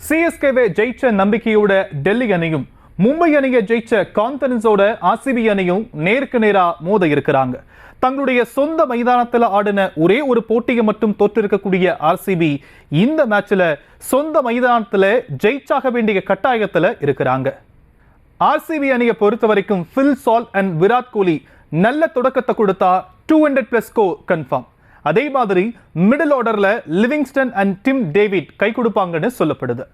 சிஎஸ்கேவை ஜெயிச்ச நம்பிக்கையோட டெல்லி அணியும் மும்பை அணியை ஜெயிச்ச கான்ஃபிடன்ஸோட ஆர்சிபி அணியும் நேருக்கு நேரா மோத இருக்கிறாங்க. தங்களுடைய சொந்த மைதானத்தில் ஆடின ஒரே ஒரு போட்டியை மட்டும் தோற்றிருக்கக்கூடிய ஆர்சிபி இந்த மேட்ச்ல சொந்த மைதானத்தில் ஜெயிச்சாக வேண்டிய கட்டாயத்தில் இருக்கிறாங்க. ஆர்சிபி அணியை பொறுத்த வரைக்கும் Phil Salt and Virat Kohli நல்ல தொடக்கத்தை கொடுத்தா 200+ ஸ்கோர் கன்ஃபார்ம். அதே மாதிரி மிடில் ஆர்டர்ல லிவிங்ஸ்டன் அண்ட் டிம் டேவிட் கை கொடுப்பாங்கன்னு சொல்லப்படுது.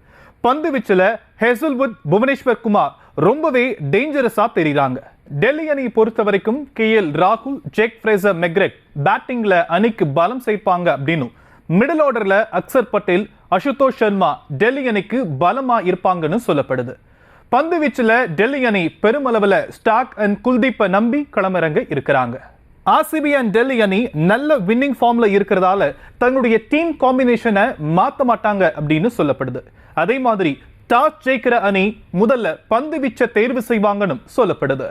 பந்து வீச்சில் ஹேசல்வுட், புவனேஸ்வர் குமார் ரொம்பவே டேஞ்சரஸா தெரியுறாங்க. டெல்லி அணியை பொறுத்த வரைக்கும் கேஎல் ராகுல், ஜேக் ஃப்ரேசர் மெக்ரெக் பேட்டிங்ல அணிக்கு பலம் சேர்ப்பாங்க அப்படின்னும், மிடில் ஆர்டர்ல அக்சர் பட்டேல், அசுதோஷ் சர்மா டெல்லி அணிக்கு பலமா இருப்பாங்கன்னு சொல்லப்படுது. பந்து வீச்சில் டெல்லி அணி பெருமளவில் ஸ்டார்க் அண்ட் குல்தீப்பை நம்பி களமிறங்க இருக்கிறாங்க. ஆர்சிபி அண்ட் டெல்லி அணி நல்ல வின்னிங் ஃபார்ம்ல இருக்கிறதால தங்களுடைய டீம் காம்பினேஷனை மாற்ற மாட்டாங்க அப்படின்னு சொல்லப்படுது. அதே மாதிரி டாஸ் ஜெயிக்கிற அணி முதல்ல பந்து வீச்சை தேர்வு செய்வாங்கன்னு சொல்லப்படுது.